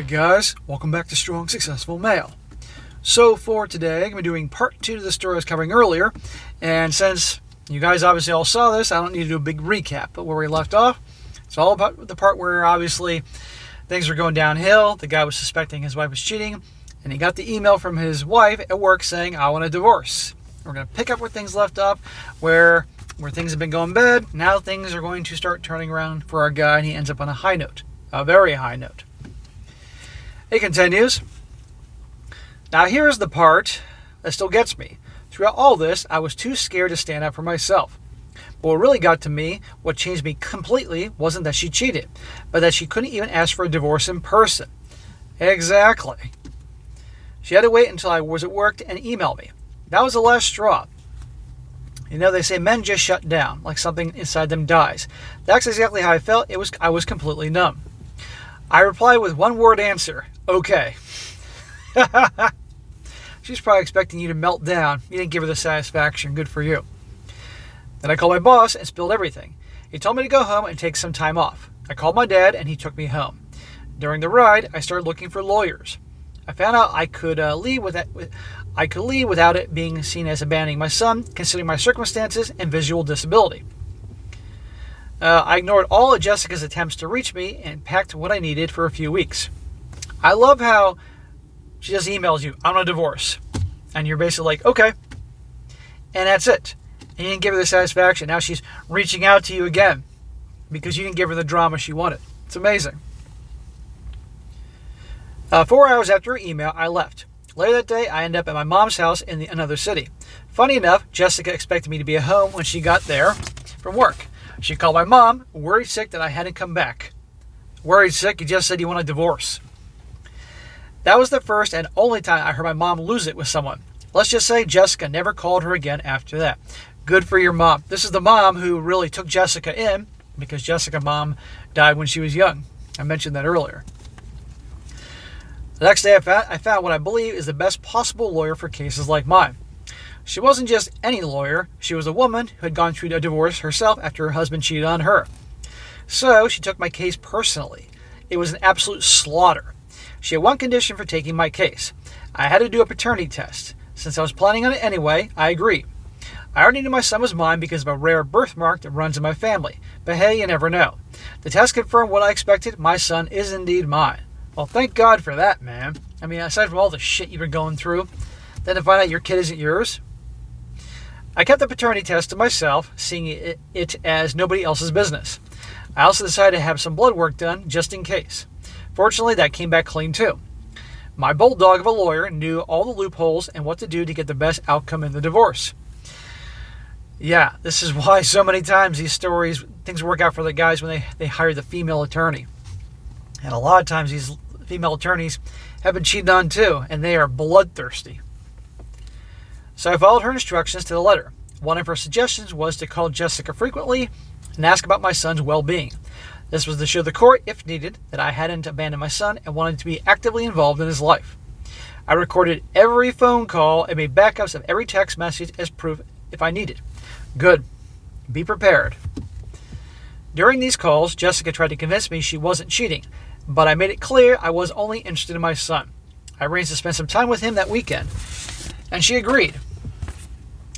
guys, welcome back to Strong Successful Male. So for today, I'm going to be doing part 2 to the story I was covering earlier, and since you guys obviously all saw this, I don't need to do a big recap, but where we left off, it's all about the part where obviously things were going downhill. The guy was suspecting his wife was cheating, and he got the email from his wife at work saying, I want a divorce. We're going to pick up where things left off, where things have been going bad. Now things are going to start turning around for our guy, and he ends up on a high note, a very high note. It continues. Now here's the part that still gets me. Throughout all this, I was too scared to stand up for myself. But what really got to me, what changed me completely, wasn't that she cheated, but that she couldn't even ask for a divorce in person. Exactly. She had to wait until I was at work and email me. That was the last straw. You know, they say men just shut down, like something inside them dies. That's exactly how I felt. I was completely numb. I replied with one word answer, okay. She's probably expecting you to melt down. You didn't give her the satisfaction. Good for you. Then I called my boss and spilled everything. He told me to go home and take some time off. I called my dad and he took me home. During the ride, I started looking for lawyers. I found out I could leave without it being seen as abandoning my son, considering my circumstances and visual disability. I ignored all of Jessica's attempts to reach me and packed what I needed for a few weeks. I love how she just emails you, I want a divorce. And you're basically like, okay. And that's it. And you didn't give her the satisfaction. Now she's reaching out to you again because you didn't give her the drama she wanted. It's amazing. 4 hours after her email, I left. Later that day, I ended up at my mom's house in another city. Funny enough, Jessica expected me to be at home when she got there from work. She called my mom, worried sick that I hadn't come back. Worried sick? You just said you want a divorce. That was the first and only time I heard my mom lose it with someone. Let's just say Jessica never called her again after that. Good for your mom. This is the mom who really took Jessica in because Jessica's mom died when she was young. I mentioned that earlier. The next day I found what I believe is the best possible lawyer for cases like mine. She wasn't just any lawyer. She was a woman who had gone through a divorce herself after her husband cheated on her. So she took my case personally. It was an absolute slaughter. She had one condition for taking my case. I had to do a paternity test. Since I was planning on it anyway, I agreed. I already knew my son was mine because of a rare birthmark that runs in my family. But hey, you never know. The test confirmed what I expected. My son is indeed mine. Well, thank God for that, man. I mean, aside from all the shit you've been going through, then to find out your kid isn't yours. I kept the paternity test to myself, seeing it as nobody else's business. I also decided to have some blood work done just in case. Fortunately, that came back clean too. My bulldog of a lawyer knew all the loopholes and what to do to get the best outcome in the divorce. Yeah, this is why so many times these stories, things work out for the guys when they hire the female attorney. And a lot of times these female attorneys have been cheated on too, and they are bloodthirsty. So I followed her instructions to the letter. One of her suggestions was to call Jessica frequently and ask about my son's well-being. This was to show the court, if needed, that I hadn't abandoned my son and wanted to be actively involved in his life. I recorded every phone call and made backups of every text message as proof if I needed. Good. Be prepared. During these calls, Jessica tried to convince me she wasn't cheating, but I made it clear I was only interested in my son. I arranged to spend some time with him that weekend, and she agreed.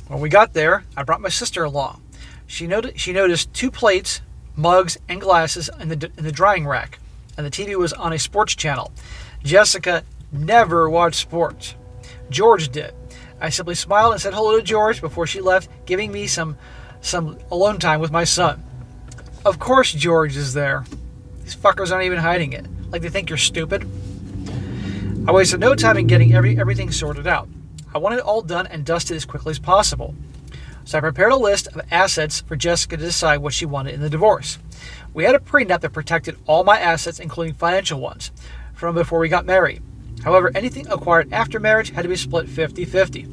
When we got there, I brought my sister along. She noticed 2 plates, mugs, and glasses in the drying rack, and the TV was on a sports channel. Jessica never watched sports. George did. I simply smiled and said hello to George before she left, giving me some alone time with my son. Of course George is there. These fuckers aren't even hiding it. Like they think you're stupid. I wasted no time in getting everything sorted out. I wanted it all done and dusted as quickly as possible. So I prepared a list of assets for Jessica to decide what she wanted in the divorce. We had a prenup that protected all my assets, including financial ones, from before we got married. However, anything acquired after marriage had to be split 50-50.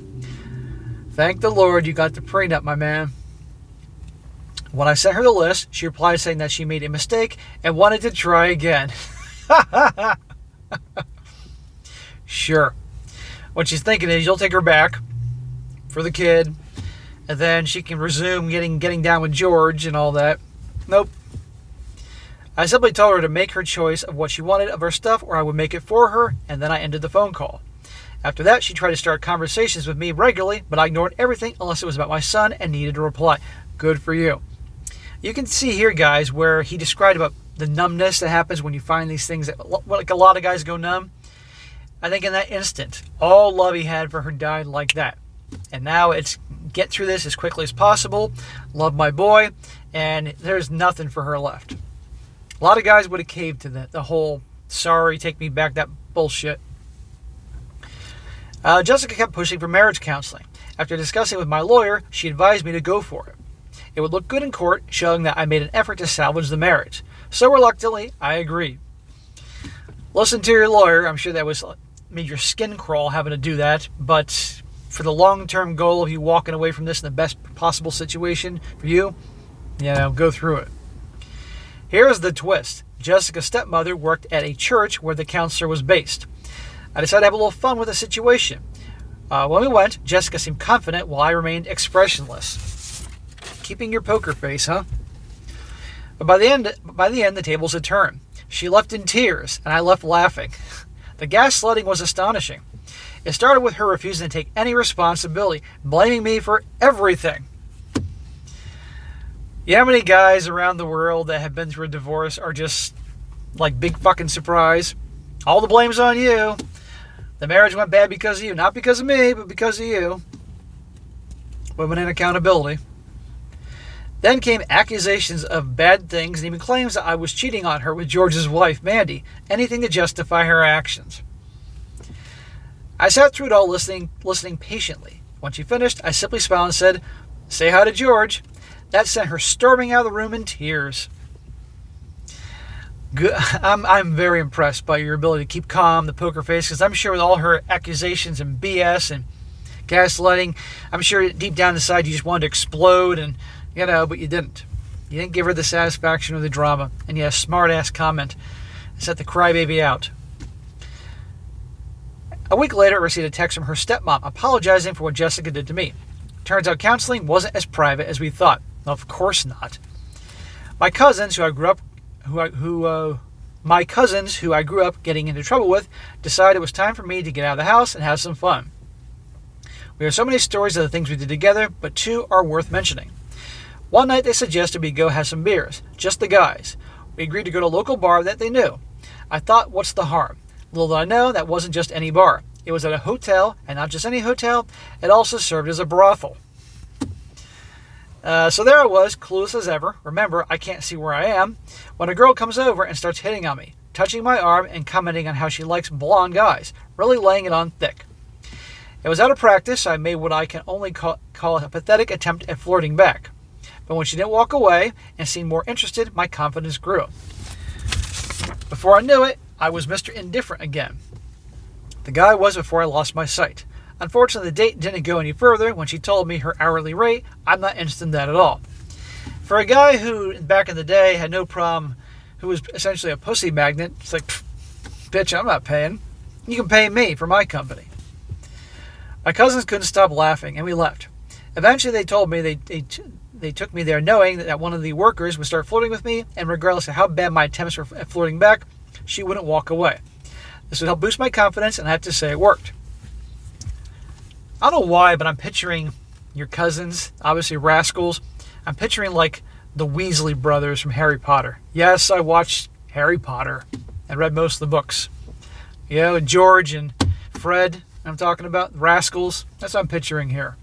Thank the Lord you got the prenup, my man. When I sent her the list, she replied saying that she made a mistake and wanted to try again. Sure. What she's thinking is you'll take her back for the kid, and then she can resume getting down with George and all that. Nope. I simply told her to make her choice of what she wanted of her stuff, or I would make it for her, and then I ended the phone call. After that, she tried to start conversations with me regularly, but I ignored everything unless it was about my son and needed a reply. Good for you. You can see here, guys, where he described about the numbness that happens when you find these things that, like a lot of guys go numb. I think in that instant, all love he had for her died like that. And now it's get through this as quickly as possible, love my boy, and there's nothing for her left. A lot of guys would have caved to the whole, sorry, take me back, that bullshit. Jessica kept pushing for marriage counseling. After discussing with my lawyer, she advised me to go for it. It would look good in court, showing that I made an effort to salvage the marriage. So reluctantly, I agreed. Listen to your lawyer. I'm sure that made your skin crawl having to do that, but for the long-term goal of you walking away from this in the best possible situation for you, go through it. Here's the twist. Jessica's stepmother worked at a church where the counselor was based. I decided to have a little fun with the situation. When we went, Jessica seemed confident while I remained expressionless. Keeping your poker face, huh? But by the end, the tables had turned. She left in tears, and I left laughing. The gaslighting was astonishing. It started with her refusing to take any responsibility, blaming me for everything. You know how many guys around the world that have been through a divorce are just like big fucking surprise? All the blame's on you. The marriage went bad because of you. Not because of me, but because of you. Women in accountability. Then came accusations of bad things and even claims that I was cheating on her with George's wife, Mandy. Anything to justify her actions. I sat through it all listening patiently. When she finished, I simply smiled and said, "Say hi to George." That sent her storming out of the room in tears. Good. I'm very impressed by your ability to keep calm, the poker face, because I'm sure with all her accusations and BS and gaslighting, I'm sure deep down inside you just wanted to explode, and but you didn't. You didn't give her the satisfaction or the drama, and you had a smart-ass comment and set the crybaby out. A week later, I received a text from her stepmom apologizing for what Jessica did to me. Turns out counseling wasn't as private as we thought. Of course not. My cousins, who I grew up getting into trouble with, decided it was time for me to get out of the house and have some fun. We have so many stories of the things we did together, but two are worth mentioning. One night they suggested we go have some beers, just the guys. We agreed to go to a local bar that they knew. I thought, what's the harm? Little did I know, that wasn't just any bar. It was at a hotel, and not just any hotel, it also served as a brothel. So there I was, clueless as ever. Remember, I can't see where I am. When a girl comes over and starts hitting on me, touching my arm and commenting on how she likes blonde guys, really laying it on thick. It was out of practice, so I made what I can only call a pathetic attempt at flirting back. But when she didn't walk away and seemed more interested, my confidence grew. Before I knew it, I was Mr. Indifferent again. The guy was before I lost my sight. Unfortunately, the date didn't go any further. When she told me her hourly rate, I'm not interested in that at all. For a guy who, back in the day, had no problem, who was essentially a pussy magnet, it's like, bitch, I'm not paying. You can pay me for my company. My cousins couldn't stop laughing, and we left. Eventually, they told me they took me there knowing that one of the workers would start flirting with me, and regardless of how bad my attempts were at flirting back, she wouldn't walk away. This would help boost my confidence, and I have to say it worked. I don't know why, but I'm picturing your cousins, obviously rascals. I'm picturing like the Weasley brothers from Harry Potter. Yes, I watched Harry Potter and read most of the books. George and Fred, I'm talking about, rascals. That's what I'm picturing here.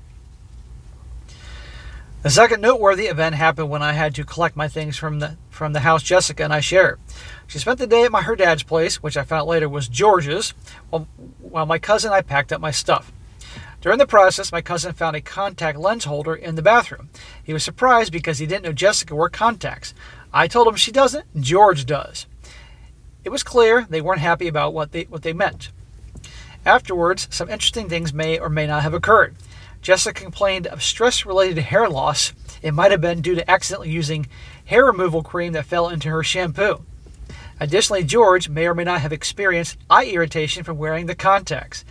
The second noteworthy event happened when I had to collect my things from the house Jessica and I shared. She spent the day at her dad's place, which I found out later was George's, while my cousin and I packed up my stuff. During the process, my cousin found a contact lens holder in the bathroom. He was surprised because he didn't know Jessica wore contacts. I told him she doesn't, George does. It was clear they weren't happy about what they meant. Afterwards, some interesting things may or may not have occurred. Jessica complained of stress-related hair loss. It might have been due to accidentally using hair removal cream that fell into her shampoo. Additionally, George may or may not have experienced eye irritation from wearing the contacts.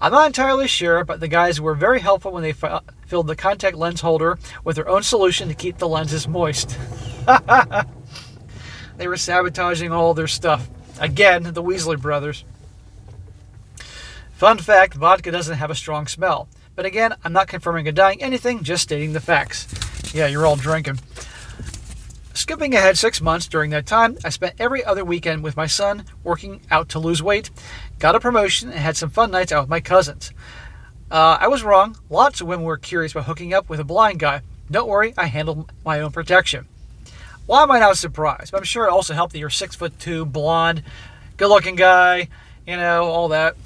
I'm not entirely sure, but the guys were very helpful when they filled the contact lens holder with their own solution to keep the lenses moist. They were sabotaging all their stuff. Again, the Weasley brothers. Fun fact, vodka doesn't have a strong smell. But again, I'm not confirming or denying anything, just stating the facts. Yeah, you're all drinking. Skipping ahead 6 months, during that time, I spent every other weekend with my son, working out to lose weight, got a promotion, and had some fun nights out with my cousins. I was wrong. Lots of women were curious about hooking up with a blind guy. Don't worry, I handled my own protection. Why am I not surprised? But I'm sure it also helped that you're 6'2", blonde, good-looking guy, all that.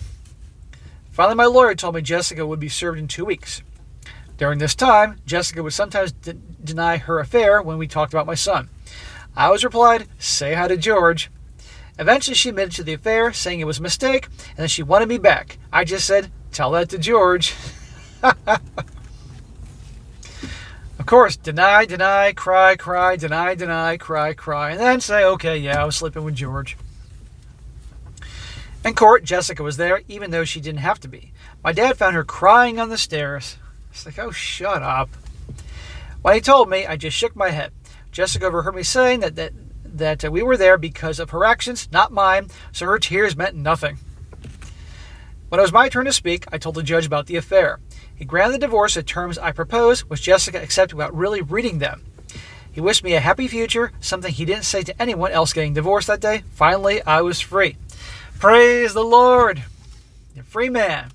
Finally, my lawyer told me Jessica would be served in 2 weeks. During this time, Jessica would sometimes deny her affair when we talked about my son. I always replied, say hi to George. Eventually, she admitted to the affair, saying it was a mistake, and that she wanted me back. I just said, tell that to George. Of course, deny, cry, deny, cry, and then say, okay, yeah, I was sleeping with George. In court, Jessica was there, even though she didn't have to be. My dad found her crying on the stairs. It's like, oh, shut up. When he told me, I just shook my head. Jessica overheard me saying that we were there because of her actions, not mine, so her tears meant nothing. When it was my turn to speak, I told the judge about the affair. He granted the divorce at terms I proposed, which Jessica accepted without really reading them. He wished me a happy future, something he didn't say to anyone else getting divorced that day. Finally, I was free. Praise the Lord. You're a free man.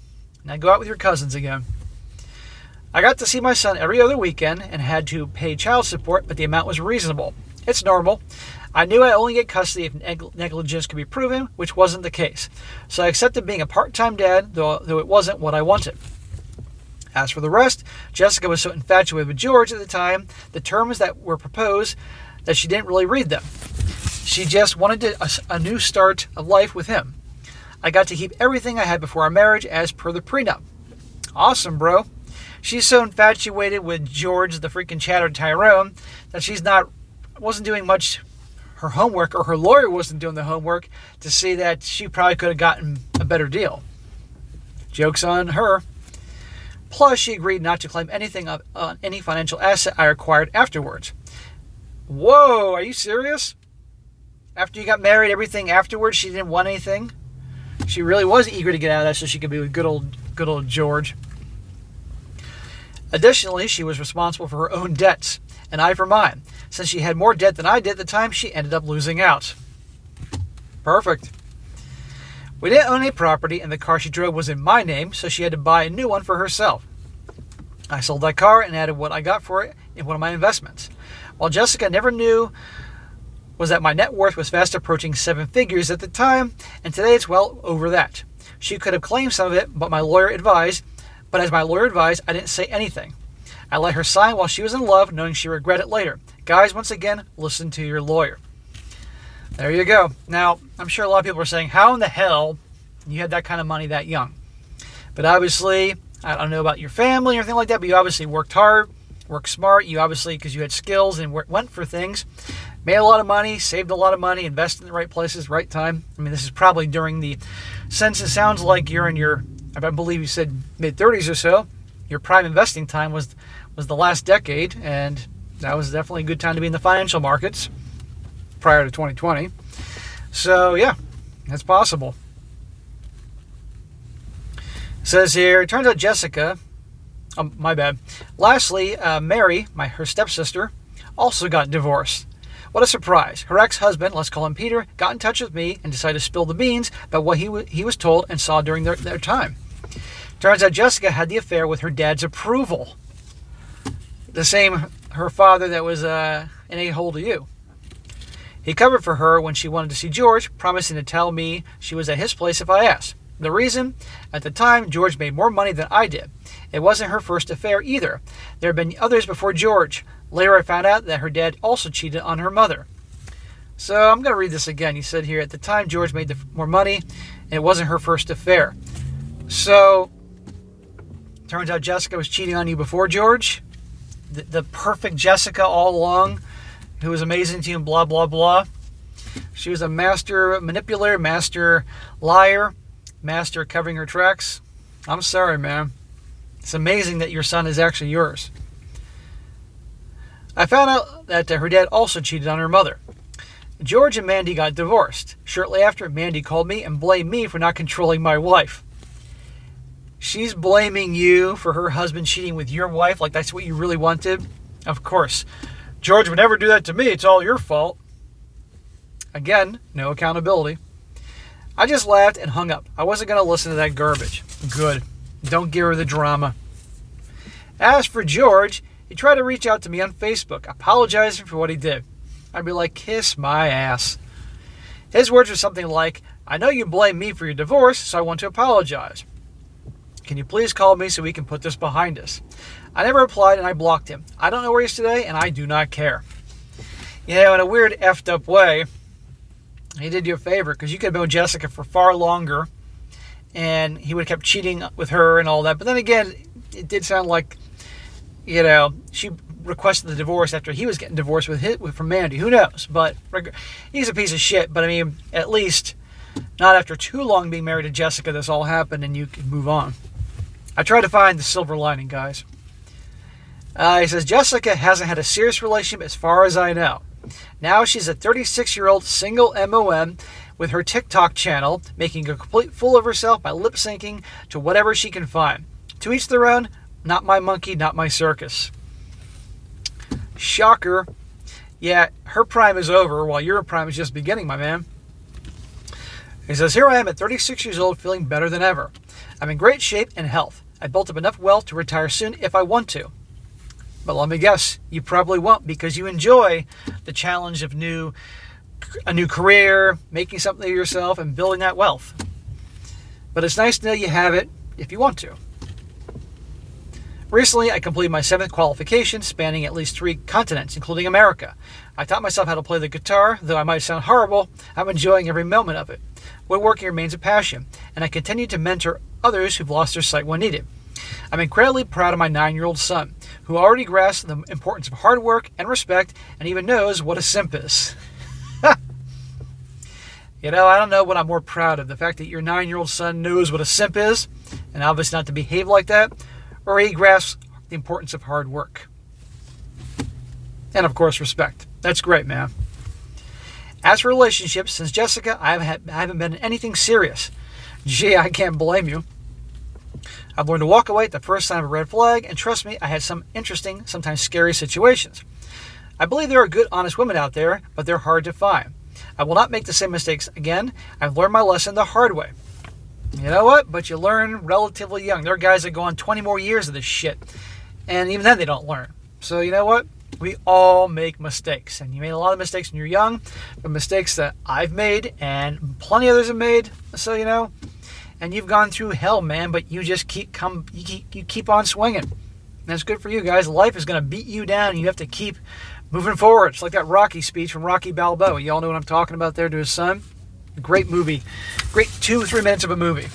Now go out with your cousins again. I got to see my son every other weekend and had to pay child support, but the amount was reasonable. It's normal. I knew I'd only get custody if negligence could be proven, which wasn't the case. So I accepted being a part-time dad, though it wasn't what I wanted. As for the rest, Jessica was so infatuated with George at the time, the terms that were proposed, that she didn't really read them. She just wanted a new start of life with him. I got to keep everything I had before our marriage as per the prenup. Awesome, bro. She's so infatuated with George, the freaking Chatter Tyrone, that wasn't doing much her homework, or her lawyer wasn't doing the homework to see that she probably could have gotten a better deal. Joke's on her. Plus, she agreed not to claim anything on any financial asset I acquired afterwards. Whoa, are you serious? After you got married, everything afterwards, she didn't want anything? She really was eager to get out of that so she could be with good old George. Additionally, she was responsible for her own debts, and I for mine. Since she had more debt than I did at the time, she ended up losing out. Perfect. We didn't own any property, and the car she drove was in my name, so she had to buy a new one for herself. I sold that car and added what I got for it in one of my investments. While Jessica never knew was that my net worth was fast approaching 7 figures at the time, and today it's well over that. She could have claimed some of it, but as my lawyer advised, I didn't say anything. I let her sign while she was in love, knowing she would regret it later. Guys, once again, listen to your lawyer. There you go. Now, I'm sure a lot of people are saying, how in the hell you had that kind of money that young? But obviously, I don't know about your family or anything like that, but you obviously worked hard, worked smart. You obviously, because you had skills and went for things, made a lot of money, saved a lot of money, invested in the right places, right time. I mean, this is probably during the, since it sounds like you're in your, I believe you said mid-30s or so, your prime investing time was the last decade, and that was definitely a good time to be in the financial markets prior to 2020. So, yeah, that's possible. It says here, it turns out Jessica, my bad. Lastly, Mary, her stepsister, also got divorced. What a surprise. Her ex-husband, let's call him Peter, got in touch with me and decided to spill the beans about what he was told and saw during their time. Turns out Jessica had the affair with her dad's approval. The same, her father that was an a-hole to you. He covered for her when she wanted to see George, promising to tell me she was at his place if I asked. The reason? At the time, George made more money than I did. It wasn't her first affair either. There had been others before George. Later, I found out that her dad also cheated on her mother. So I'm going to read this again. He said here, at the time, George made more money, and it wasn't her first affair. So, turns out Jessica was cheating on you before George. The perfect Jessica all along, who was amazing to you and blah, blah, blah. She was a master manipulator, master liar, master covering her tracks. I'm sorry, man. It's amazing that your son is actually yours. I found out that her dad also cheated on her mother. George and Mandy got divorced. Shortly after, Mandy called me and blamed me for not controlling my wife. She's blaming you for her husband cheating with your wife like that's what you really wanted? Of course. George would never do that to me. It's all your fault. Again, no accountability. I just laughed and hung up. I wasn't going to listen to that garbage. Good. Don't give her the drama. As for George, he tried to reach out to me on Facebook, apologizing for what he did. I'd be like, kiss my ass. His words were something like, I know you blame me for your divorce, so I want to apologize. Can you please call me so we can put this behind us? I never replied and I blocked him. I don't know where he is today and I do not care. You know, in a weird effed up way, he did you a favor because you could have been with Jessica for far longer and he would have kept cheating with her and all that. But then again, it did sound like, you know, she requested the divorce after he was getting divorced from Mandy. Who knows? But he's a piece of shit. But I mean, at least not after too long being married to Jessica, this all happened and you can move on. I try to find the silver lining, guys. He says, Jessica hasn't had a serious relationship as far as I know. Now she's a 36-year-old single MOM with her TikTok channel, making a complete fool of herself by lip-syncing to whatever she can find. To each their own, not my monkey, not my circus. Shocker. Yeah, her prime is over while your prime is just beginning, my man. He says, here I am at 36 years old feeling better than ever. I'm in great shape and health. I built up enough wealth to retire soon if I want to. But let me guess, you probably won't because you enjoy the challenge of a new career, making something of yourself, and building that wealth. But it's nice to know you have it if you want to. Recently, I completed my 7th qualification, spanning at least 3 continents, including America. I taught myself how to play the guitar, though I might sound horrible, I'm enjoying every moment of it. Woodworking remains a passion, and I continue to mentor others who've lost their sight when needed. I'm incredibly proud of my 9-year-old son, who already grasps the importance of hard work and respect, and even knows what a simp is. You know, I don't know what I'm more proud of, the fact that your 9-year-old son knows what a simp is, and obviously not to behave like that, or he grasps the importance of hard work. And of course, respect. That's great, man. As for relationships, since Jessica, I haven't been in anything serious. Gee, I can't blame you. I've learned to walk away at the first sign of a red flag, and trust me, I had some interesting, sometimes scary situations. I believe there are good, honest women out there, but they're hard to find. I will not make the same mistakes again. I've learned my lesson the hard way. You know what? But you learn relatively young. There are guys that go on 20 more years of this shit, and even then they don't learn. So you know what? We all make mistakes, and you made a lot of mistakes when you're young, but mistakes that I've made and plenty others have made. So you know, and you've gone through hell, man. But you just keep on swinging. And that's good for you guys. Life is going to beat you down, and you have to keep moving forward. It's like that Rocky speech from Rocky Balboa. You all know what I'm talking about there to his son. Great movie. Great 2-3 minutes of a movie.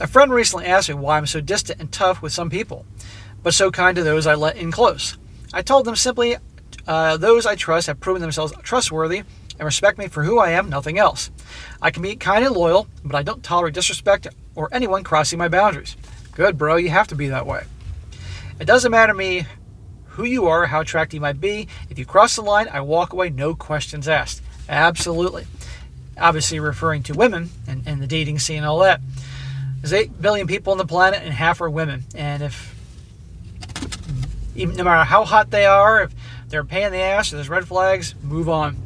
A friend recently asked me why I'm so distant and tough with some people, but so kind to those I let in close. I told them simply, those I trust have proven themselves trustworthy and respect me for who I am, nothing else. I can be kind and loyal, but I don't tolerate disrespect or anyone crossing my boundaries. Good, bro, you have to be that way. It doesn't matter to me who you are, how attractive you might be. If you cross the line, I walk away, no questions asked. Absolutely. Obviously referring to women and the dating scene and all that. There's 8 billion people on the planet and half are women. And no matter how hot they are, if they're a pain in the ass or there's red flags, move on.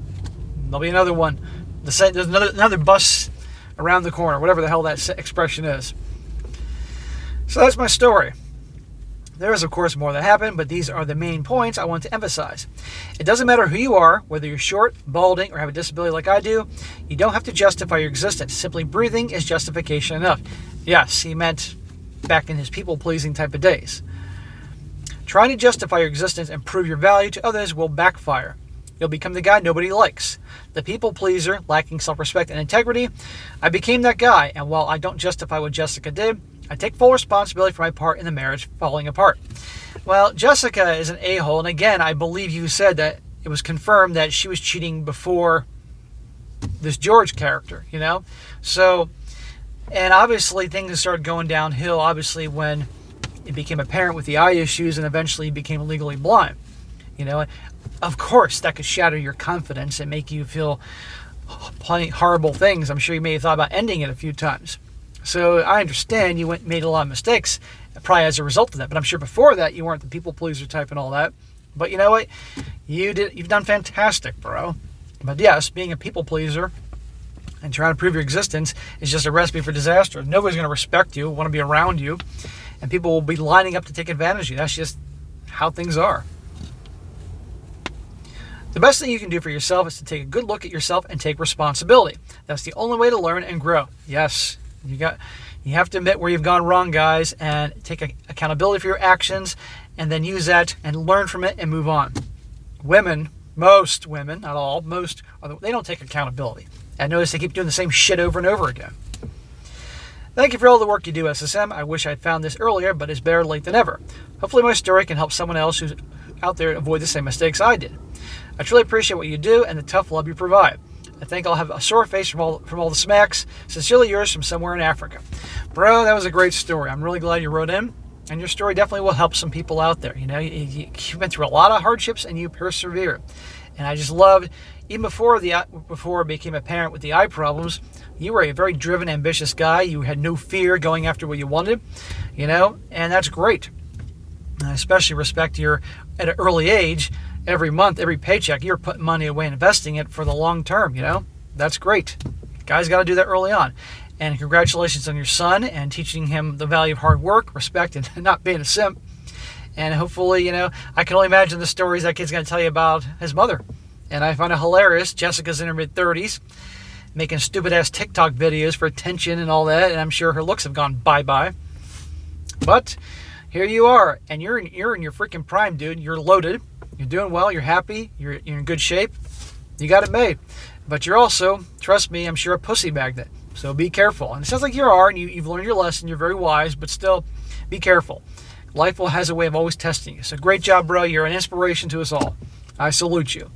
There'll be another one. There's another bus around the corner, whatever the hell that expression is. So that's my story. There is, of course, more that happened, but these are the main points I want to emphasize. It doesn't matter who you are, whether you're short, balding, or have a disability like I do. You don't have to justify your existence. Simply breathing is justification enough. Yes, he meant back in his people-pleasing type of days. Trying to justify your existence and prove your value to others will backfire. You'll become the guy nobody likes. The people-pleaser, lacking self-respect and integrity. I became that guy, and while I don't justify what Jessica did, I take full responsibility for my part in the marriage falling apart. Well, Jessica is an a-hole, and again, I believe you said that it was confirmed that she was cheating before this George character, you know? So, and obviously things started going downhill, obviously, when it became apparent with the eye issues and eventually became legally blind. You know, Of course, that could shatter your confidence and make you feel plenty horrible things. I'm sure you may have thought about ending it a few times. So I understand you made a lot of mistakes, probably as a result of that. But I'm sure before that you weren't the people pleaser type and all that. But you know what? You've done fantastic, bro. But yes, being a people pleaser and trying to prove your existence is just a recipe for disaster. Nobody's going to respect you, want to be around you, and people will be lining up to take advantage of you. That's just how things are. The best thing you can do for yourself is to take a good look at yourself and take responsibility. That's the only way to learn and grow. Yes, you have to admit where you've gone wrong, guys, and take accountability for your actions, and then use that and learn from it and move on. Most women, not all, they don't take accountability. I notice they keep doing the same shit over and over again. Thank you for all the work you do, SSM. I wish I'd found this earlier, but it's better late than ever. Hopefully my story can help someone else who's out there avoid the same mistakes I did. I truly appreciate what you do and the tough love you provide. I think I'll have a sore face from all the smacks. Sincerely yours from somewhere in Africa. Bro, that was a great story. I'm really glad you wrote in. And your story definitely will help some people out there. You know, you've been through a lot of hardships and you persevered. And I just loved, even before it became apparent with the eye problems, you were a very driven, ambitious guy. You had no fear going after what you wanted, you know, and that's great. And I especially respect at an early age, every month, every paycheck, you're putting money away and investing it for the long term, you know. That's great. Guys got to do that early on. And congratulations on your son and teaching him the value of hard work, respect, and not being a simp. And hopefully, you know, I can only imagine the stories that kid's going to tell you about his mother. And I find it hilarious. Jessica's in her mid-30s, making stupid-ass TikTok videos for attention and all that. And I'm sure her looks have gone bye-bye. But here you are. And you're in your freaking prime, dude. You're loaded. You're doing well. You're happy. You're in good shape. You got it made. But you're also, trust me, I'm sure a pussy magnet. So be careful. And it sounds like you are, and you've learned your lesson. You're very wise, but still, be careful. Life has a way of always testing you. So great job, bro. You're an inspiration to us all. I salute you.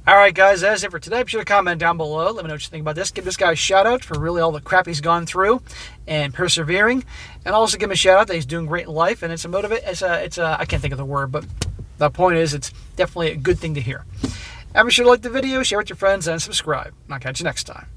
All right, guys, that's it for today. Be sure to comment down below. Let me know what you think about this. Give this guy a shout-out for really all the crap he's gone through and persevering. And also give him a shout-out that he's doing great in life. And it's I can't think of the word, but the point is it's definitely a good thing to hear. And be sure to like the video, share with your friends, and subscribe. And I'll catch you next time.